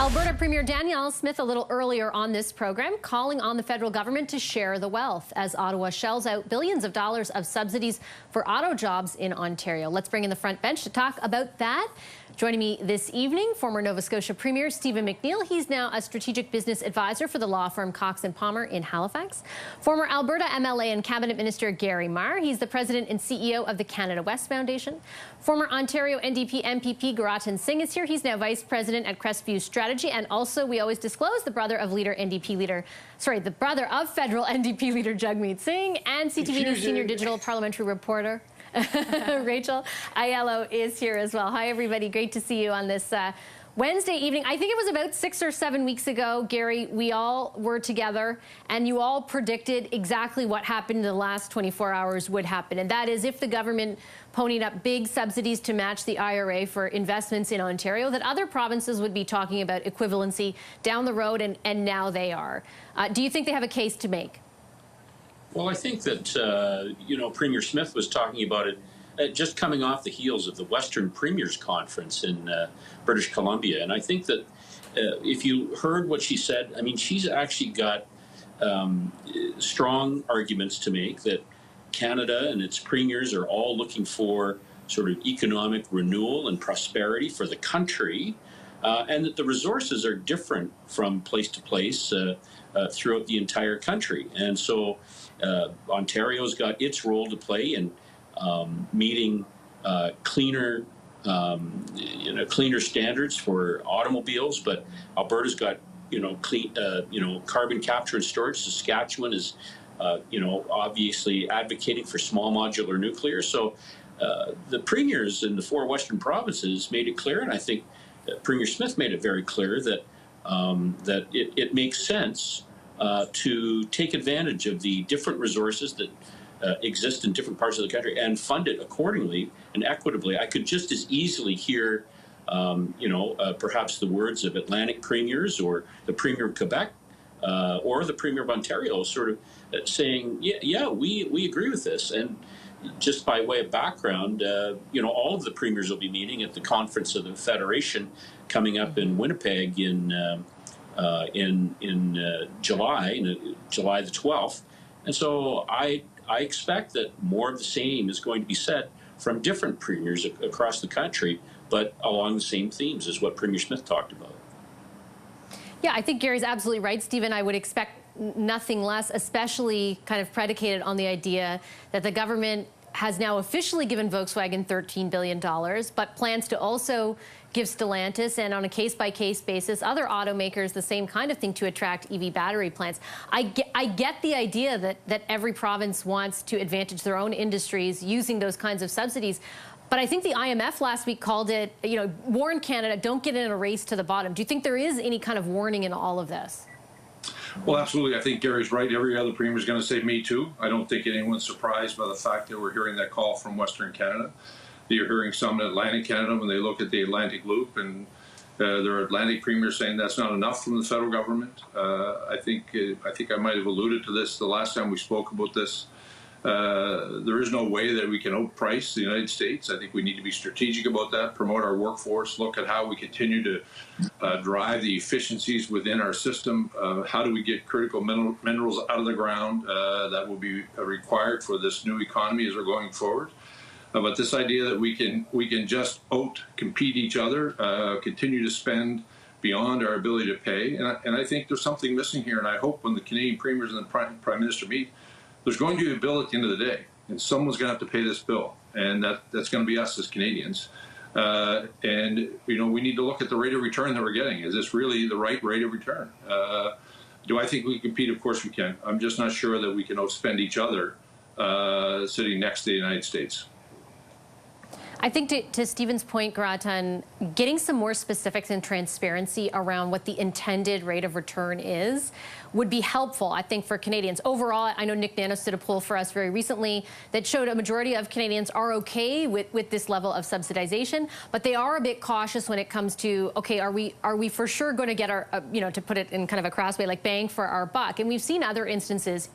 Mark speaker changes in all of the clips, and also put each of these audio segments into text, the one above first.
Speaker 1: Alberta Premier Danielle Smith a little earlier on this program calling on the federal government to share the wealth as Ottawa shells out billions of dollars of subsidies for auto jobs in Ontario. Let's bring in the front bench to talk about that. Joining me this evening, former Nova Scotia Premier Stephen McNeil. He's now a strategic business advisor for the law firm Cox & Palmer in Halifax. Former Alberta MLA and Cabinet Minister Gary Mar. He's the president and CEO of the Canada West Foundation. Former Ontario NDP MPP Guratan Singh is here. He's now vice president at Crestview Strategy, and also we always disclose the brother of federal NDP leader Jagmeet Singh, and CTV News senior digital parliamentary reporter Rachel Aiello is here as well. Hi, everybody. Great to see you on this Wednesday evening. I think it was about 6 or 7 weeks ago, Gary, we all were together and you all predicted exactly what happened in the last 24 hours would happen. And that is, if the government ponied up big subsidies to match the IRA for investments in Ontario, that other provinces would be talking about equivalency down the road, and now they are. Do you think they have a case to make?
Speaker 2: Well, I think that, Premier Smith was talking about it just coming off the heels of the Western Premiers Conference in British Columbia. And I think that if you heard what she said, I mean, she's actually got strong arguments to make that Canada and its premiers are all looking for sort of economic renewal and prosperity for the country, and that the resources are different from place to place throughout the entire country. And so Ontario's got its role to play in meeting cleaner standards for automobiles, but Alberta's got clean carbon capture and storage. Saskatchewan is obviously advocating for small modular nuclear. So the premiers in the 4 Western provinces made it clear, and I think Premier Smith made it very clear that that it makes sense to take advantage of the different resources that exist in different parts of the country and fund it accordingly and equitably. I could just as easily hear, perhaps the words of Atlantic premiers or the Premier of Quebec or the Premier of Ontario sort of saying, yeah, we agree with this. And just by way of background, all of the premiers will be meeting at the Conference of the Federation coming up in Winnipeg in July the 12th. And so I expect that more of the same is going to be said from different premiers across the country, but along the same themes as what Premier Smith talked about.
Speaker 1: Yeah, I think Gary's absolutely right, Stephen. I would expect nothing less, especially kind of predicated on the idea that the government has now officially given Volkswagen $13 billion, but plans to also give Stellantis, and on a case-by-case basis, other automakers the same kind of thing to attract EV battery plants. I get the idea that every province wants to advantage their own industries using those kinds of subsidies, but I think the IMF last week called it, warn Canada, don't get in a race to the bottom. Do you think there is any kind of warning in all of this?
Speaker 3: Well, absolutely. I think Gary's right. Every other premier is going to say me too. I don't think anyone's surprised by the fact that we're hearing that call from Western Canada. You're hearing some in Atlantic Canada when they look at the Atlantic Loop, and there are Atlantic premiers saying that's not enough from the federal government. I think I might have alluded to this the last time we spoke about this. There is no way that we can outprice the United States. I think we need to be strategic about that, promote our workforce, look at how we continue to drive the efficiencies within our system. How do we get critical minerals out of the ground that will be required for this new economy as we're going forward. But this idea that we can just out-compete each other, continue to spend beyond our ability to pay, and I think there's something missing here, and I hope when the Canadian premiers and the Prime Minister meet, there's going to be a bill at the end of the day, and someone's going to have to pay this bill, and that's going to be us as Canadians. And we need to look at the rate of return that we're getting. Is this really the right rate of return? Do I think we can compete? Of course we can. I'm just not sure that we can outspend each other sitting next to the United States.
Speaker 1: I think to Stephen's point, Guratan, getting some more specifics and transparency around what the intended rate of return is would be helpful, I think, for Canadians. Overall, I know Nick Nanos did a poll for us very recently that showed a majority of Canadians are okay with this level of subsidization, but they are a bit cautious when it comes to, okay, are we for sure going to get our, to put it in kind of a crass way, like bang for our buck? And we've seen other instances,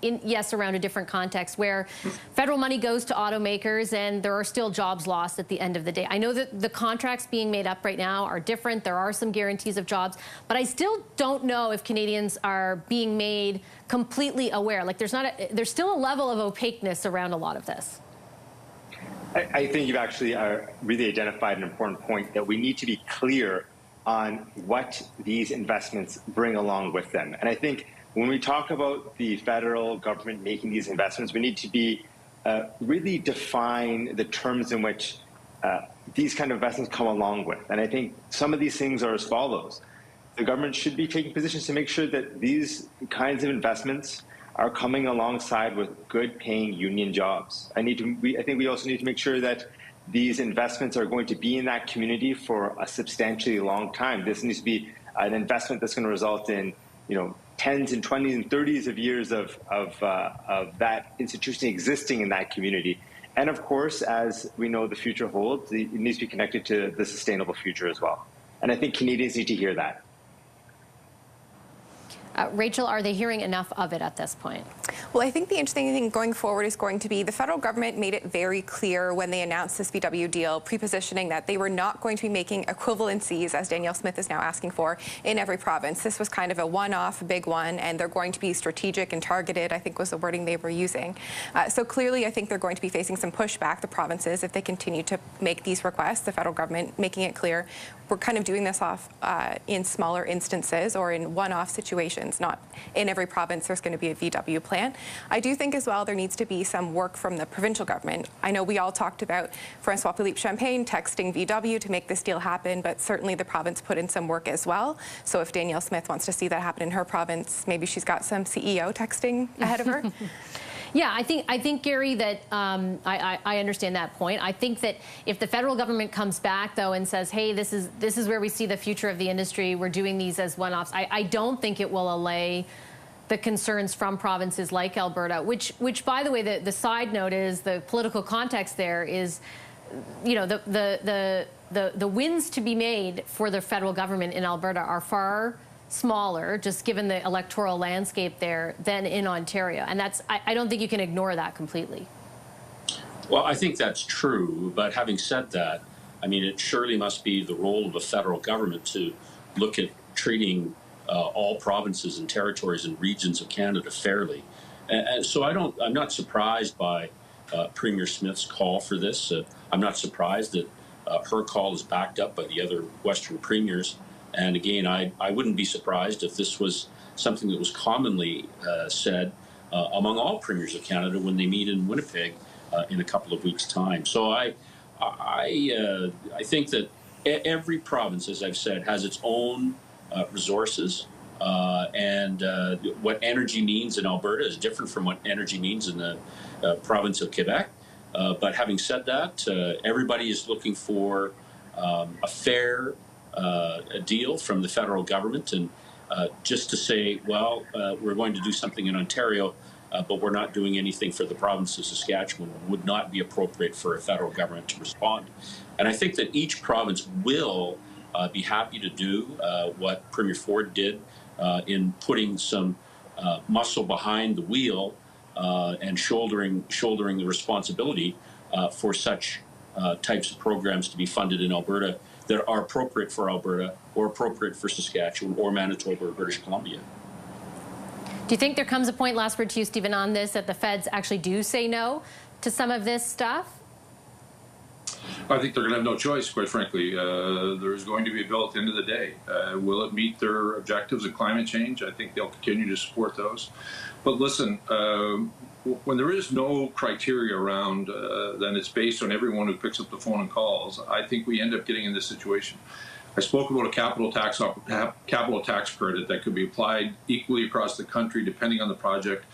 Speaker 1: around a different context, where federal money goes to automakers and there are still jobs lost at the the end of the day? I know that the contracts being made up right now are different. There are some guarantees of jobs, but I still don't know if Canadians are being made completely aware. Like there's still a level of opaqueness around a lot of this.
Speaker 4: I think you've actually really identified an important point, that we need to be clear on what these investments bring along with them. And I think when we talk about the federal government making these investments, we need to be really define the terms in which these kind of investments come along with. And I think some of these things are as follows. The government should be taking positions to make sure that these kinds of investments are coming alongside with good paying union jobs. I think we also need to make sure that these investments are going to be in that community for a substantially long time. This needs to be an investment that's going to result in, tens and 20s and 30s of years of that institution existing in that community. And of course, as we know the future holds, it needs to be connected to the sustainable future as well. And I think Canadians need to hear that.
Speaker 1: Rachel, are they hearing enough of it at this point?
Speaker 5: Well, I think the interesting thing going forward is going to be the federal government made it very clear when they announced this VW deal, pre-positioning that they were not going to be making equivalencies, as Danielle Smith is now asking for, in every province. This was kind of a one-off, big one, and they're going to be strategic and targeted, I think was the wording they were using. So clearly, I think they're going to be facing some pushback, the provinces, if they continue to make these requests, the federal government making it clear we're kind of doing this off in smaller instances or in one-off situations, not in every province there's going to be a VW plan. I do think as well there needs to be some work from the provincial government. I know we all talked about François-Philippe Champagne texting VW to make this deal happen, but certainly the province put in some work as well. So if Danielle Smith wants to see that happen in her province, maybe she's got some CEO texting ahead of her.
Speaker 1: Yeah, I think Gary, that I understand that point. I think that if the federal government comes back, though, and says, hey, this is where we see the future of the industry, we're doing these as one-offs, I don't think it will allay the concerns from provinces like Alberta, which by the way, the side note is the political context there is, the wins to be made for the federal government in Alberta are far smaller, just given the electoral landscape there, than in Ontario. And I don't think you can ignore that completely.
Speaker 2: Well, I think that's true. But having said that, I mean, it surely must be the role of the federal government to look at treating all provinces and territories and regions of Canada fairly. And so I'm not surprised by Premier Smith's call for this. I'm not surprised that her call is backed up by the other Western premiers. And again, I wouldn't be surprised if this was something that was commonly said among all premiers of Canada when they meet in Winnipeg in a couple of weeks' time. So I think that every province, as I've said, has its own resources, and what energy means in Alberta is different from what energy means in the province of Quebec. But having said that, everybody is looking for a fair a deal from the federal government, and just to say, well, we're going to do something in Ontario, but we're not doing anything for the province of Saskatchewan would not be appropriate for a federal government to respond. And I think that each province will be happy to do what Premier Ford did in putting some muscle behind the wheel and shouldering the responsibility for such types of programs to be funded in Alberta that are appropriate for Alberta or appropriate for Saskatchewan or Manitoba or British Columbia.
Speaker 1: Do you think there comes a point, last word to you, Stephen, on this, that the feds actually do say no to some of this stuff?
Speaker 3: I think they're going to have no choice, quite frankly. There's going to be a bill at the end of the day. Will it meet their objectives of climate change? I think they'll continue to support those. But listen, when there is no criteria around, then it's based on everyone who picks up the phone and calls. I think we end up getting in this situation. I spoke about a capital tax credit that could be applied equally across the country depending on the project.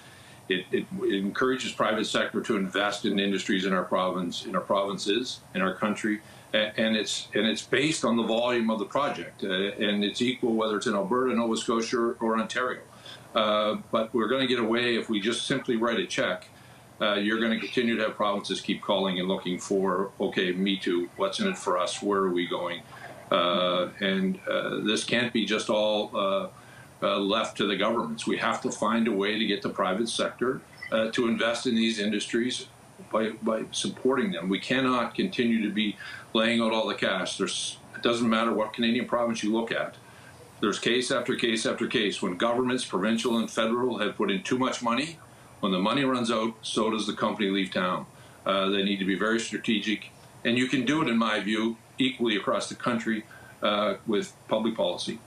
Speaker 3: It encourages private sector to invest in industries in our province, in our provinces, in our country, and it's based on the volume of the project, and it's equal whether it's in Alberta, Nova Scotia, or Ontario. But we're going to get away if we just simply write a check. You're going to continue to have provinces keep calling and looking for, okay, me too, what's in it for us, where are we going? And this can't be just all left to the governments. We have to find a way to get the private sector to invest in these industries by supporting them. We cannot continue to be laying out all the cash. It doesn't matter what Canadian province you look at. There's case after case after case when governments, provincial and federal, have put in too much money. When the money runs out, so does the company leave town. They need to be very strategic. And you can do it, in my view, equally across the country with public policy.